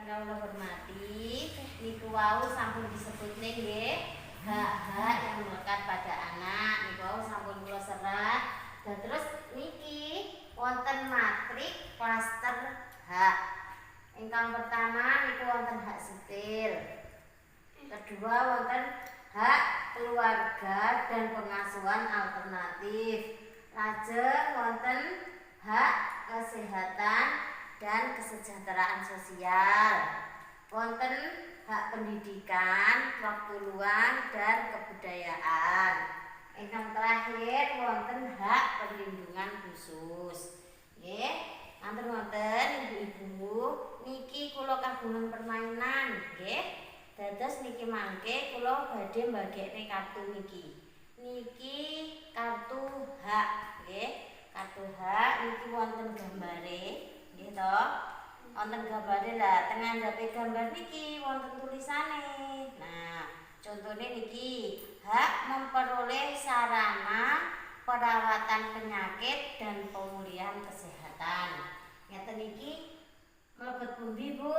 kula hormati, niku wau sampun disebut nggih hak-hak yang melekat pada anak. Niku wau sampun kula serat. Dan terus niki wonten matrik klaster hak. Ingkang pertama niku wonten hak sipil. Kedua wonten hak keluarga dan pengasuhan alternatif. Lajeng wonten hak kesehatan dan kesejahteraan sosial. Wonten hak pendidikan, waktu luang dan kebudayaan. Ingkang terakhir wonten hak perlindungan khusus. Nggih, nanten wonten ibu-ibu niki kula kagungan permainan, nggih. Dados niki mangke kula badhe mbagekne kartu niki. Niki kartu hak, nggih. Kartu hak niki wonten gambare, nggih to. Wonten gambare lah, tengah ndape gambar niki wonten tulisane. Nah, contohnya niki hak memperoleh sarana perawatan penyakit dan pemulihan kesehatan. Ngeten niki mlebet pundi Bu?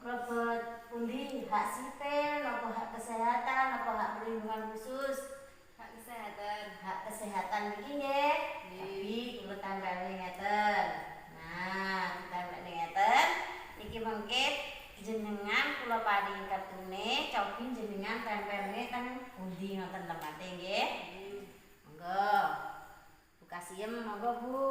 Mlebet pundi hak sipil, napa hak kesehatan, napa hak perlindungan khusus? Hak kesehatan. Hak kesehatan niki nggih. Tapi kula tanggalne ngeten. Nah, tanggalne ngeten niki mengke jenengan kula paringi kartune, cobi jenengan tempelne teng pundi ngoten lemate nggih. Monggo. Buka siem monggo Bu.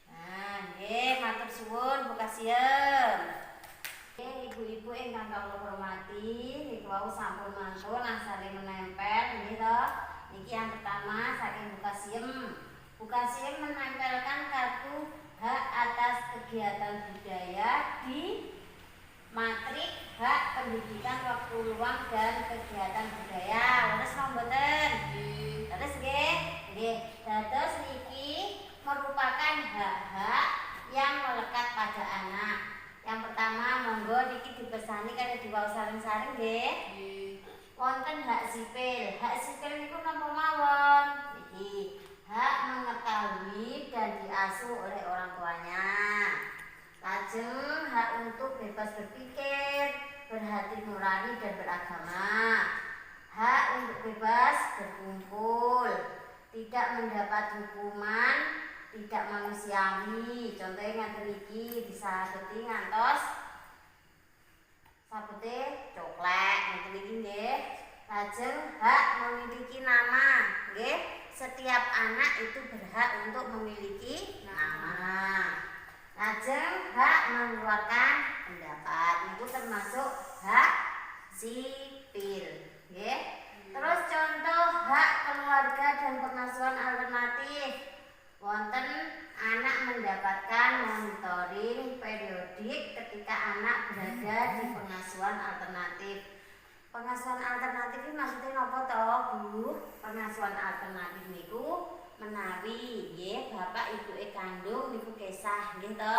Nah, nggih matur suwun buka siem. Ibu-ibu ingkang kula hormati, niku wau sampun mantun asale menempel nggih to. Niki yang pertama saking buka siem. Buka siem menempelkan kartu hak atas kegiatan budaya di matrik hak pendidikan waktu luang dan kegiatan budaya. Leres napa mboten? Leres nggih. Nggih. Dados niki merupakan hak-hak yang melekat pada anak. Yang pertama monggo niki dipesani kali diwaos saring-saring nggih. Wonten hak sipil. Hak sipil niku napa mawon? Niki hak mengetahui dan diasuh oleh orang tuanya. Lajeng hak untuk bebas berpikir, berhati nurani dan beragama. Hak untuk bebas berkumpul, tidak mendapat hukuman tidak manusiawi. Contohnya ngaten iki disabeti ngantos sabete coklek ngaten iki nggih. Lajeng hak memiliki nama, nggih. Setiap anak itu berhak untuk memiliki nama. Lajeng hak mengeluarkan pendapat itu termasuk hak sipil, nggih. Terus contoh hak keluarga dan pengasuhan alternatif. Wonten anak mendapatkan monitoring periodik ketika anak berada di pengasuhan alternatif. Pengasuhan alternatif ini maksudnya napa to, Bu? Pengasuhan alternatif niku menawi nggih bapak ibuke kandung niku kesah nggih to.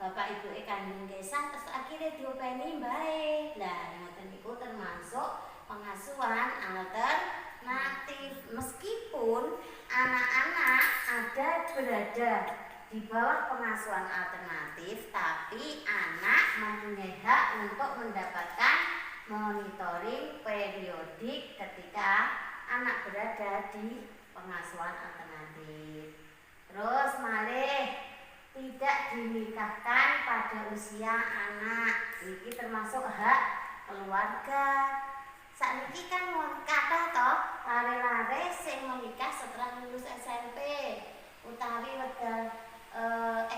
Bapak ibuke kandung kesah terus akhirnya diopeni mbae. Lah ngoten niku termasuk pengasuhan alternatif. Meskipun anak-anak ada berada di bawah pengasuhan alternatif, tapi anak mempunyai hak untuk mendapatkan monitoring periodik ketika anak berada di pengasuhan alternatif. Terus malih tidak dinikahkan pada usia anak. Ini termasuk hak keluarga. Sakniki kan kathah to lare-lare sing menikah setelah lulus SMP utawi wedal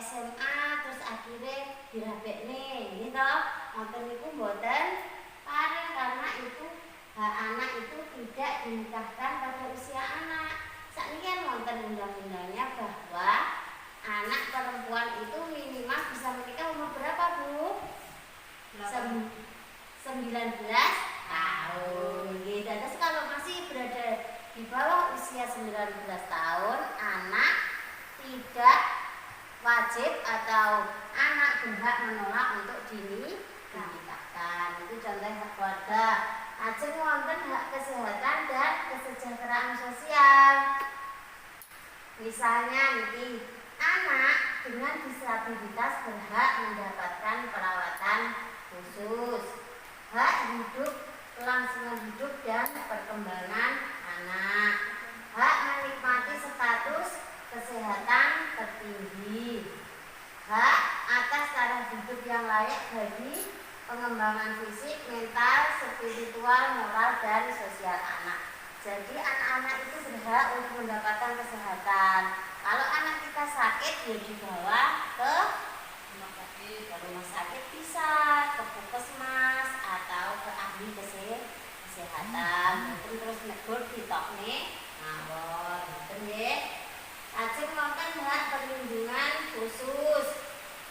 SMA terus akhirnya dirabekne nggih to. Wonten niku mboten pareng karena itu hak anak itu tidak dinikahkan pada usia anak. Sakniki kan wonten undang-undangnya bahwa anak perempuan itu minimal bisa menikah umur berapa, Bu? 19 tahun. Gitu. Terus kalau masih berada di bawah usia 19 tahun, anak tidak wajib atau anak berhak menolak untuk dinikahkan. Itu contoh hak keluarga. Lajeng wonten hak kesehatan dan kesejahteraan sosial. Misalnya nih, anak dengan disabilitas berhak mendapatkan perawatan khusus, hak hidup, kelangsungan hidup dan perkembangan anak, hak menikmati status kesehatan tertinggi, hak atas taraf hidup yang layak bagi pengembangan fisik, mental, spiritual, moral, dan sosial anak. Jadi anak-anak itu berhak untuk mendapatkan kesehatan. Kalau anak kita sakit, ya dibawa ke rumah sakit bisa, ke puskesmas atau ke ahli kesehatan. Terus negur ditokne ngawur, gitu nggih. Lajeng wonten hak perlindungan khusus.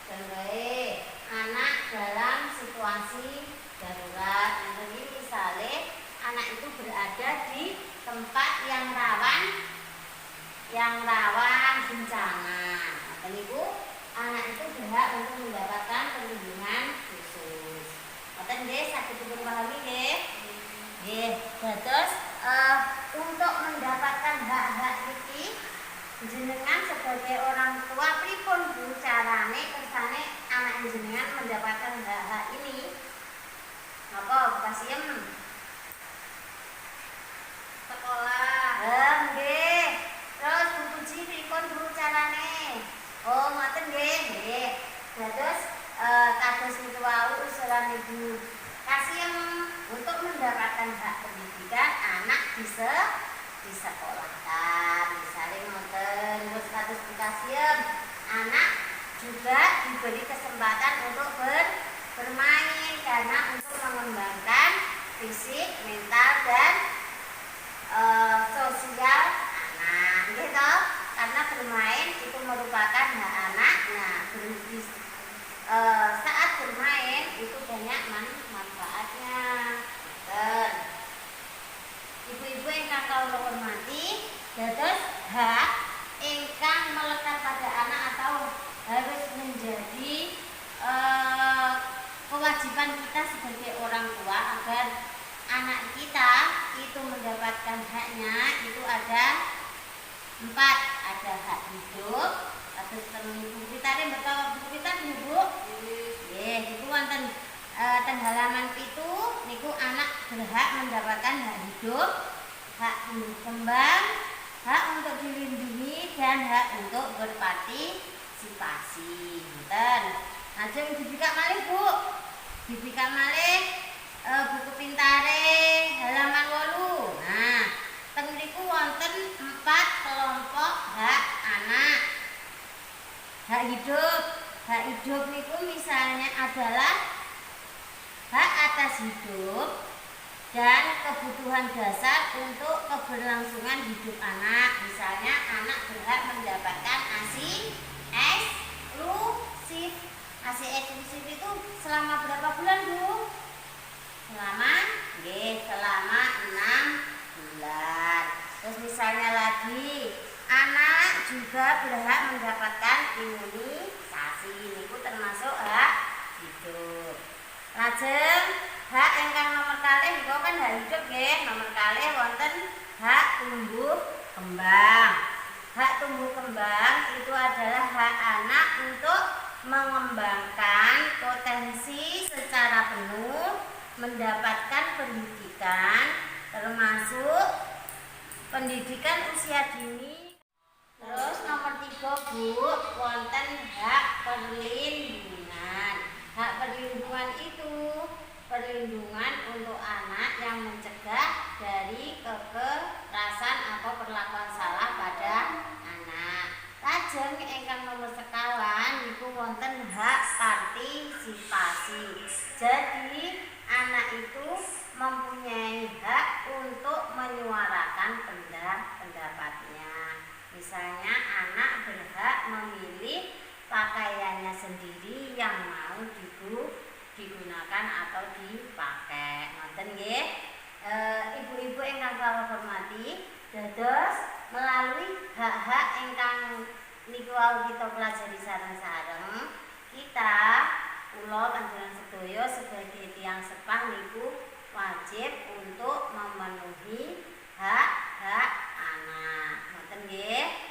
Contohe anak dalam situasi darurat. Ini misalnya anak itu berada di tempat yang rawan bencana. Ibu, anak itu berhak untuk mendapatkan perlindungan khusus. Ngoten nggih, saged dipun pahami nggih? Nggih. Terus untuk mendapatkan hak-hak iki jenengan sebagai orang tua pripun Bu carane kersane anak jenengan mendapatkan hak-hak ini? Napa kasiem? Sekolah. Nggih. Terus Bu Puji pripun Bu carane? Oh, ngoten nggih. Nggih. Dados kados niku wau usulan Ibu Kasiem untuk mendapatkan hak pendidikan anak bisa disekolahkan. Misalnya ngoten, terus kados Bu Kasiem, anak juga diberi kesempatan untuk bermain karena untuk mengembangkan fisik, mental dan sosial anak, gitu. Karena bermain itu merupakan hak anak. Nah, saat bermain itu banyak manfaatnya. Ibu-ibu ingkang kawula hormati, dados hak ingkang melekat pada anak atau harus menjadi kewajiban kita sebagai orang tua agar anak kita itu mendapatkan haknya itu ada 4. Ada hak hidup, terus Ibu kita betul Bu kita Bu. Nggih, niku wonten ten halaman 7 niku anak berhak mendapatkan hak hidup, hak tumbuh kembang, hak untuk dilindungi dan hak untuk berpartisipasi. Ngoten. Lajeng dibikak malih Bu. Dibikak malih buku pintare halaman 8. Nah, teng mriku wonten 4 kelompok hak anak. Hak hidup. Hak hidup niku misalnya adalah hak atas hidup dan kebutuhan dasar untuk keberlangsungan hidup anak. Misalnya anak berhak mendapatkan ASI eksklusif. ASI eksklusif itu selama berapa bulan Bu? Selama 6 bulan. Terus misalnya lagi anak juga berhak mendapatkan imunisasi. Niku termasuk hak hidup. Lajeng hak ingkang nomor kalih niku kan hak hidup nggih. Nomor kalih wonten hak tumbuh kembang. Hak tumbuh kembang itu adalah hak anak untuk mengembangkan potensi secara penuh, mendapatkan pendidikan termasuk pendidikan usia dini. Terus nomor 3 Bu, wonten hak perlindungan. Hak perlindungan itu perlindungan untuk anak yang mencegah dari kekerasan atau perlakuan salah pada anak. Lajeng ingkang nomor sekawan niku wonten hak partisipasi. Jadi anak itu mempunyai hak untuk menyuarakan pendapatnya. Misalnya anak berhak memilih pakaiannya sendiri yang mau digunakan atau dipakai. Ngoten nggih. Ibu-ibu ingkang kawula hormati, dados melalui hak-hak ingkang niku kita pelajari sareng-sareng, kita kula panjenengan sedaya sebagai tiyang sepah niku wajib untuk memenuhi hak-hak anak. Ngoten nggih.